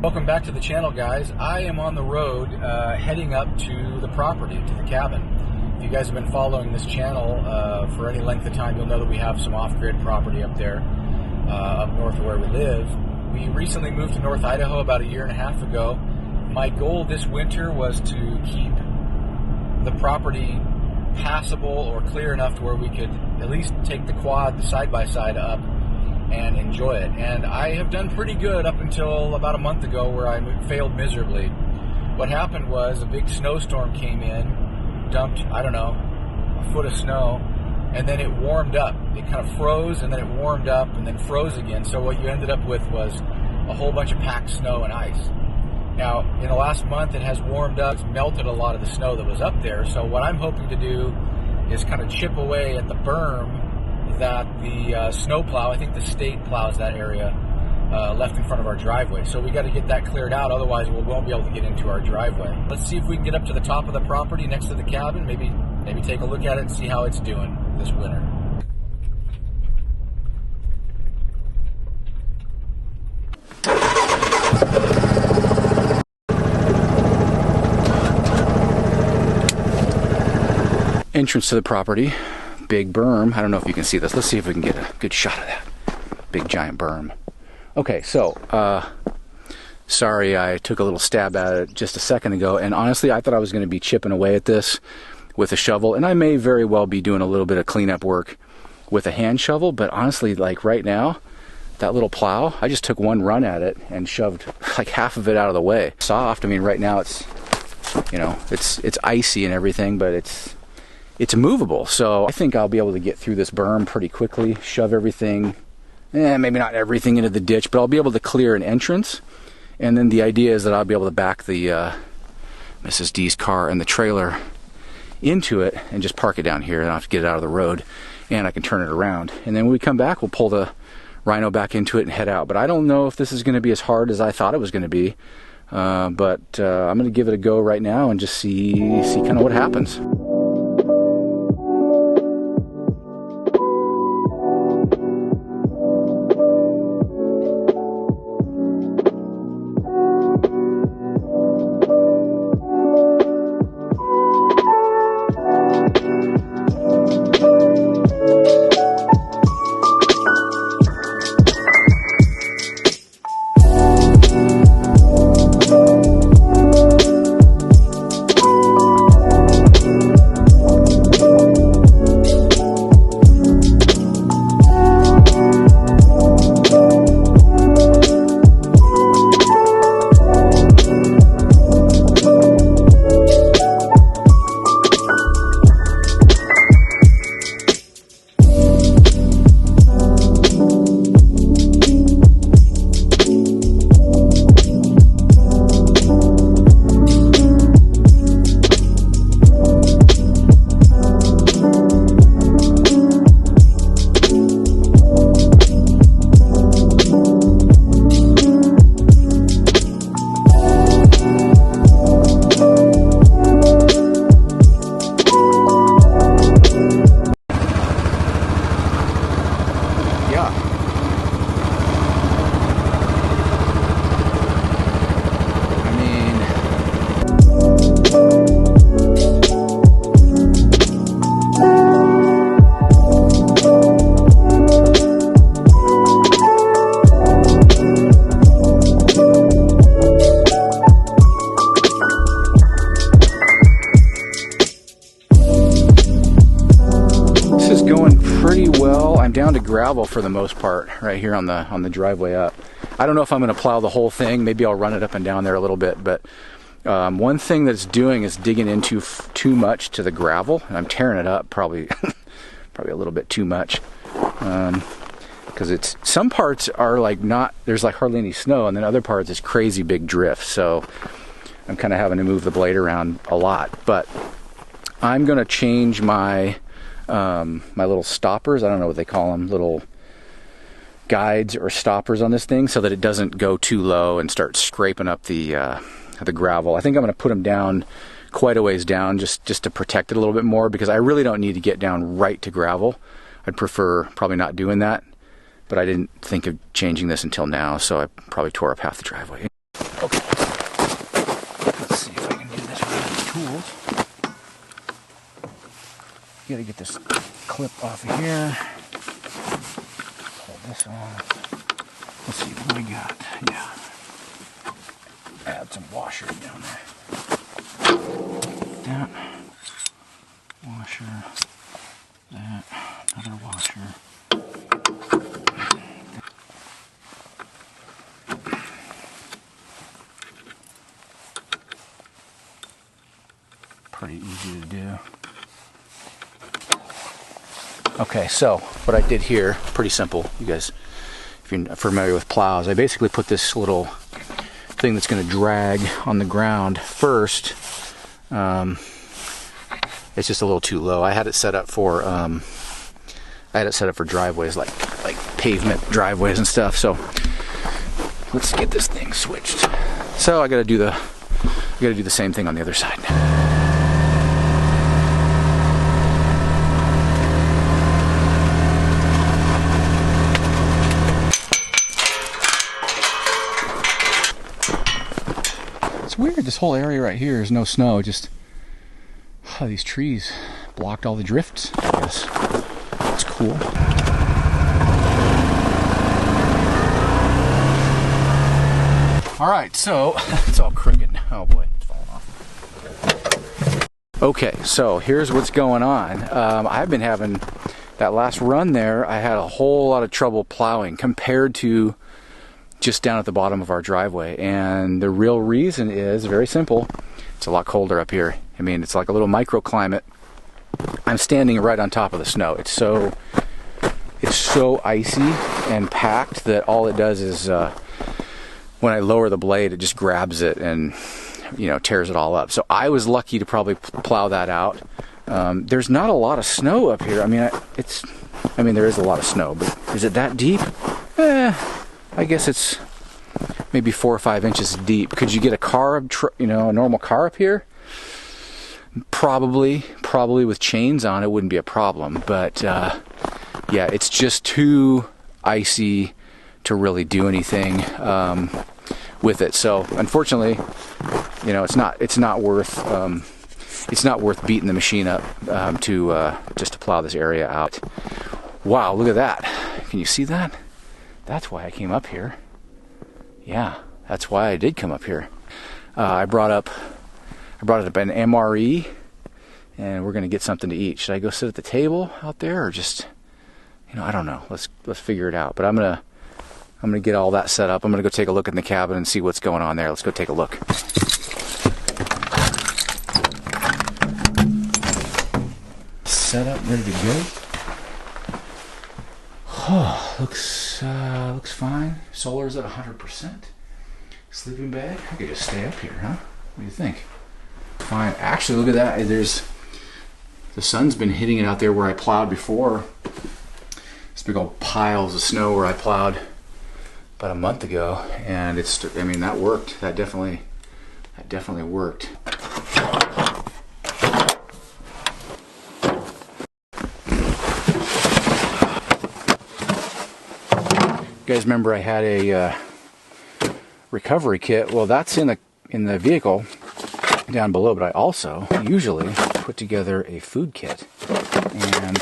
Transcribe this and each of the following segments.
Welcome back to the channel, guys. I am on the road heading up to the property, to the cabin. If you guys have been following this channel for any length of time, you'll know that we have some off-grid property up there, up north of where we live. We recently moved to North Idaho about a year and a half ago. My goal this winter was to keep the property passable or clear enough to where we could at least take the quad side-by-side up and enjoy it. And I have done pretty good up until about a month ago, where I failed miserably. What happened was a big snowstorm came in, dumped, I don't know, a foot of snow, and then it warmed up. It kind of froze, and then it warmed up, and then froze again. So what you ended up with was a whole bunch of packed snow and ice. Now, in the last month, it has warmed up. It's melted a lot of the snow that was up there. So what I'm hoping to do is kind of chip away at the berm that the snow plow, I think the state plows that area, left in front of our driveway. So we got to get that cleared out, otherwise we won't be able to get into our driveway. Let's see if we can get up to the top of the property next to the cabin, maybe take a look at it and see how it's doing this winter. Entrance to the property, big berm. I don't know if you can see this. Let's see if we can get a good shot of that big giant berm. Okay, so sorry I took a little stab at it just a second ago, and honestly I thought I was going to be chipping away at this with a shovel, and I may very well be doing a little bit of cleanup work with a hand shovel, but honestly, like right now, that little plow, I just took one run at it and shoved like half of it out of the way. Soft. I mean, right now it's, you know, it's icy and everything, but it's movable, so I think I'll be able to get through this berm pretty quickly, shove everything, maybe not everything into the ditch, but I'll be able to clear an entrance, and then the idea is that I'll be able to back the Mrs. D's car and the trailer into it and just park it down here, and I'll have to get it out of the road, and I can turn it around, and then when we come back, we'll pull the Rhino back into it and head out. But I don't know if this is going to be as hard as I thought it was going to be, but I'm going to give it a go right now and just see kind of what happens. Down to gravel for the most part right here on the driveway up. I don't know if I'm going to plow the whole thing. Maybe I'll run it up and down there a little bit, but one thing that it's doing is digging into too much to the gravel, and I'm tearing it up probably a little bit too much, because it's, some parts are like not, there's like hardly any snow, and then other parts is crazy big drift, so I'm kind of having to move the blade around a lot. But I'm going to change my my little stoppers, I don't know what they call them, little guides or stoppers on this thing, so that it doesn't go too low and start scraping up the gravel. I think I'm going to put them down quite a ways down just to protect it a little bit more, because I really don't need to get down right to gravel. I'd prefer probably not doing that, but I didn't think of changing this until now, so I probably tore up half the driveway. Okay. Let's see if I can do this with the tools. Gotta get this clip off of here. Pull this off. Let's see what we got. Yeah. Add some washer down there. That. Washer. That. Another washer. Pretty easy to do. Okay, so what I did here, pretty simple. You guys, if you're familiar with plows, I basically put this little thing that's going to drag on the ground first. It's just a little too low. I had it set up for driveways, like pavement driveways and stuff. So let's get this thing switched. So I got to do the same thing on the other side. It's weird, this whole area right here is no snow, just these trees blocked all the drifts, I guess. It's cool. Alright, so it's all crooked. Oh boy, it's falling off. Okay, so here's what's going on. I've been having, that last run there, I had a whole lot of trouble plowing compared to just down at the bottom of our driveway, and the real reason is very simple. It's a lot colder up here. I mean, it's like a little microclimate. I'm standing right on top of the snow. It's so icy and packed that all it does is when I lower the blade, it just grabs it and, you know, tears it all up. So I was lucky to probably plow that out. There's not a lot of snow up here. I mean, there is a lot of snow, but is it that deep? I guess it's maybe 4 or 5 inches deep. Could you get a car, a normal car up here? Probably with chains on, it wouldn't be a problem. But yeah, it's just too icy to really do anything with it. So unfortunately, you know, it's not worth beating the machine up just to plow this area out. Wow, look at that! Can you see that? That's why I came up here. Yeah, that's why I did come up here. I brought up an MRE, and we're gonna get something to eat. Should I go sit at the table out there, or just, I don't know. Let's figure it out. But I'm gonna get all that set up. I'm gonna go take a look in the cabin and see what's going on there. Let's go take a look. Set up, ready to go. Oh, looks fine. Solar's at 100%. Sleeping bag. I could just stay up here, huh? What do you think? Fine. Actually, look at that. The sun's been hitting it out there where I plowed before. This big old piles of snow where I plowed about a month ago, and that worked. That definitely worked. You guys remember I had a recovery kit? Well, that's in the vehicle down below, but I also usually put together a food kit, and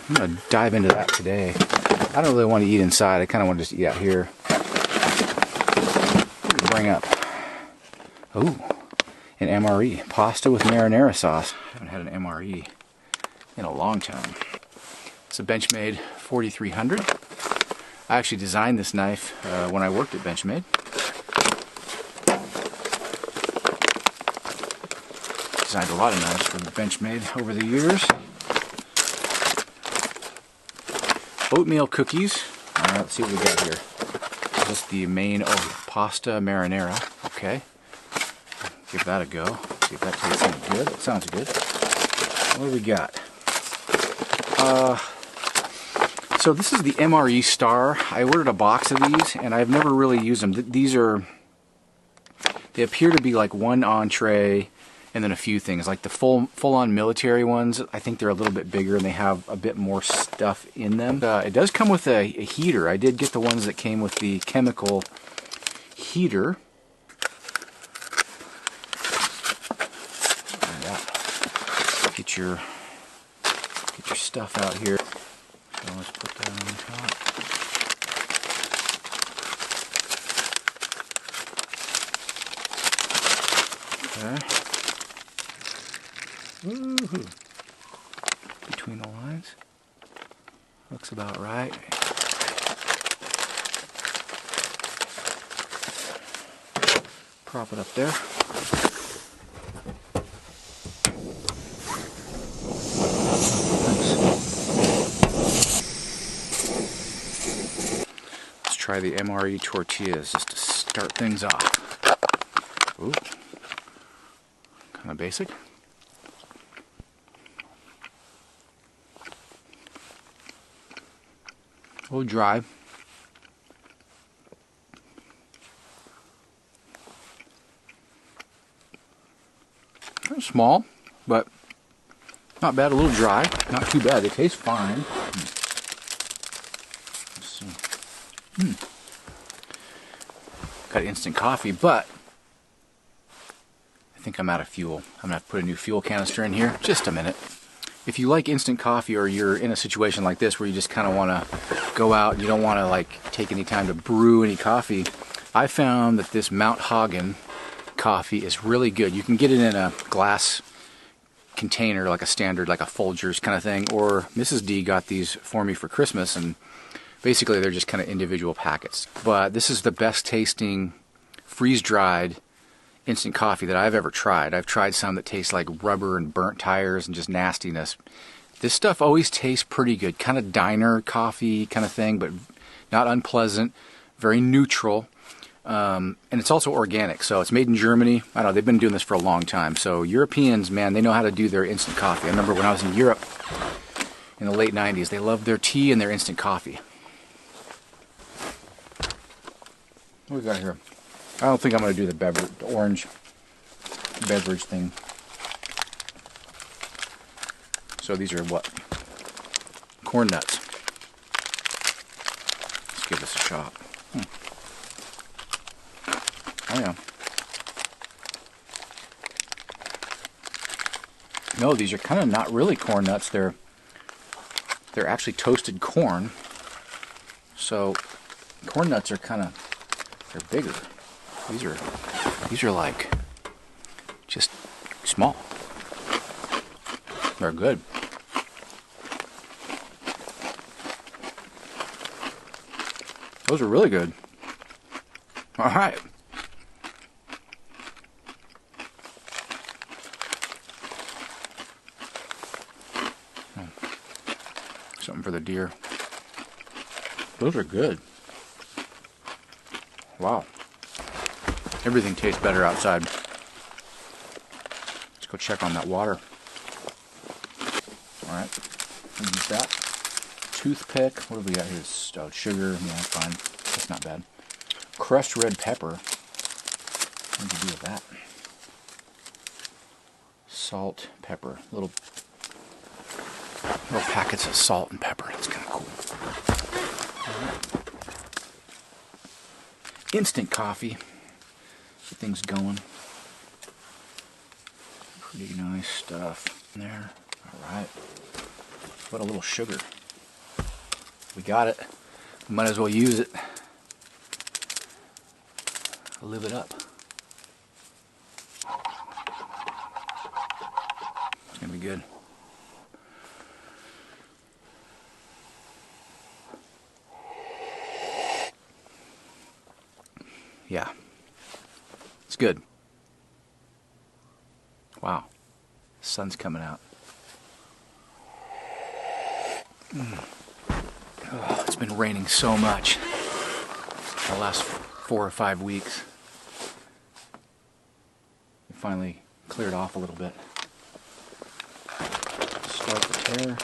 I'm gonna dive into that today. I don't really want to eat inside. I kind of want to just eat out here. Bring up, an MRE, pasta with marinara sauce. I haven't had an MRE in a long time. It's a Benchmade 4300. I actually designed this knife when I worked at Benchmade. Designed a lot of knives for Benchmade over the years. Oatmeal cookies. Alright, let's see what we got here. Just the main, pasta marinara. Okay. Give that a go. See if that tastes any good. It sounds good. What do we got? So this is the MRE Star. I ordered a box of these, and I've never really used them. They appear to be like one entree and then a few things. Like the full-on military ones, I think they're a little bit bigger and they have a bit more stuff in them. It does come with a heater. I did get the ones that came with the chemical heater. get your stuff out here. So let's put that on top. Okay. Woohoo. Between the lines. Looks about right. Prop it up there. Let's try the MRE tortillas just to start things off. Ooh. Kind of basic. A little dry. Kind of small, but not bad. A little dry. Not too bad. They taste fine. Let's see. Got instant coffee, but I think I'm out of fuel. I'm gonna have to put a new fuel canister in here. Just a minute. If you like instant coffee, or you're in a situation like this where you just kind of want to go out, you don't want to like take any time to brew any coffee, I found that this Mount Hagen coffee is really good. You can get it in a glass container, like a standard, like a Folgers kind of thing, or Mrs. D got these for me for Christmas, and basically they're just kind of individual packets. But this is the best tasting freeze-dried instant coffee that I've ever tried. I've tried some that taste like rubber and burnt tires and just nastiness. This stuff always tastes pretty good. Kind of diner coffee kind of thing, but not unpleasant. Very neutral. And it's also organic, so it's made in Germany. I don't know, they've been doing this for a long time. So Europeans, man, they know how to do their instant coffee. I remember when I was in Europe in the late 90s, they loved their tea and their instant coffee. What we got here? I don't think I'm going to do the orange beverage thing. So these are what? Corn nuts. Let's give this a shot. Oh yeah. No, these are kind of not really corn nuts. They're actually toasted corn. So corn nuts are they're bigger. These are like just small. They're good. Those are really good. All right. Something for the deer. Those are good. Wow. Everything tastes better outside. Let's go check on that water. Alright. Use that. Toothpick. What have we got here? Oh, sugar. Yeah, fine. That's not bad. Crushed red pepper. What do you do with that? Salt, pepper. Little packets of salt and pepper. That's kind of cool. Instant coffee. Get things going. Pretty nice stuff in there. Alright. Put a little sugar. We got it. We might as well use it. Live it up. It's gonna be good. Yeah. It's good. Wow. The sun's coming out. Oh, it's been raining so much the last 4 or 5 weeks. It finally cleared off a little bit. Start the tear.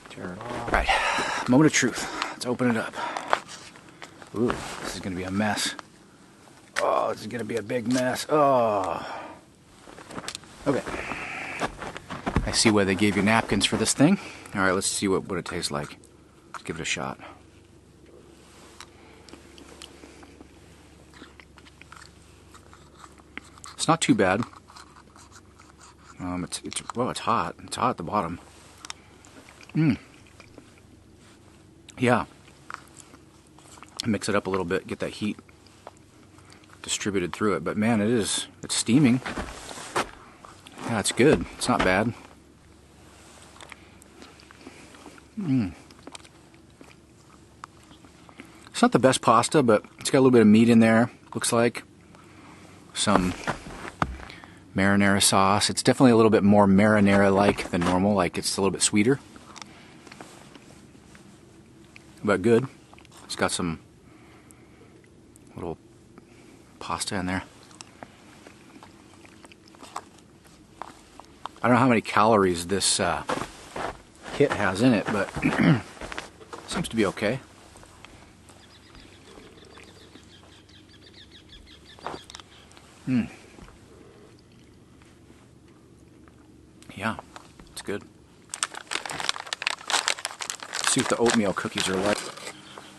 Tear it off. Right. Moment of truth. Let's open it up. Ooh, this is going to be a mess. Oh, this is going to be a big mess. Oh. Okay. I see why they gave you napkins for this thing. Alright, let's see what it tastes like. Let's give it a shot. It's not too bad. It's hot. It's hot at the bottom. Yeah. Mix it up a little bit, get that heat distributed through it. But man, it's steaming. Yeah, it's good. It's not bad. It's not the best pasta, but it's got a little bit of meat in there, looks like. Some marinara sauce. It's definitely a little bit more marinara-like than normal, like it's a little bit sweeter. But good. It's got some little pasta in there. I don't know how many calories this kit has in it, but seems to be okay. Yeah, it's good. Let's see what the oatmeal cookies are like.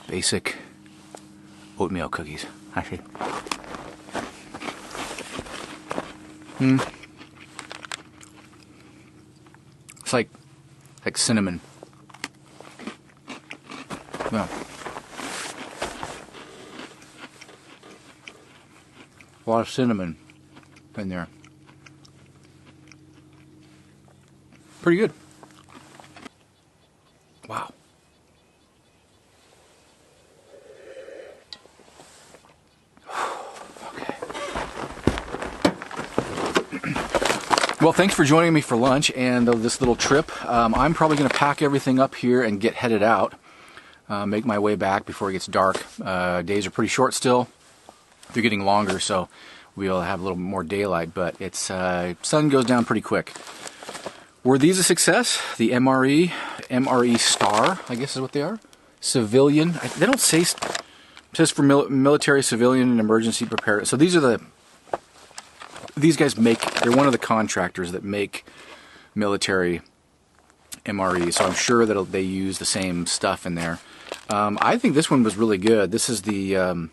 Basic oatmeal cookies. Actually. It's like cinnamon. Yeah. A lot of cinnamon in there. Pretty good. Wow. Okay. Well, thanks for joining me for lunch and this little trip. I'm probably going to pack everything up here and get headed out. Make my way back before it gets dark. Days are pretty short still. They're getting longer, so we'll have a little more daylight, but it's sun goes down pretty quick. Were these a success? The MRE Star, I guess is what they are. Civilian. They don't say. It says for military, civilian, and emergency preparedness. So these are these guys make. They're one of the contractors that make military MRE. So I'm sure that they use the same stuff in there. I think this one was really good. This is the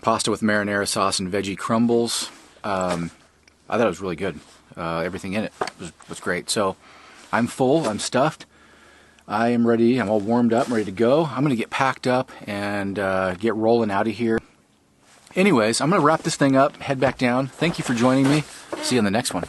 pasta with marinara sauce and veggie crumbles. I thought it was really good. Everything in it was great. So I'm full, I'm stuffed, I am ready, I'm all warmed up, I'm ready to go. I'm going to get packed up and get rolling out of here. Anyways, I'm going to wrap this thing up, head back down. Thank you for joining me. See you on the next one.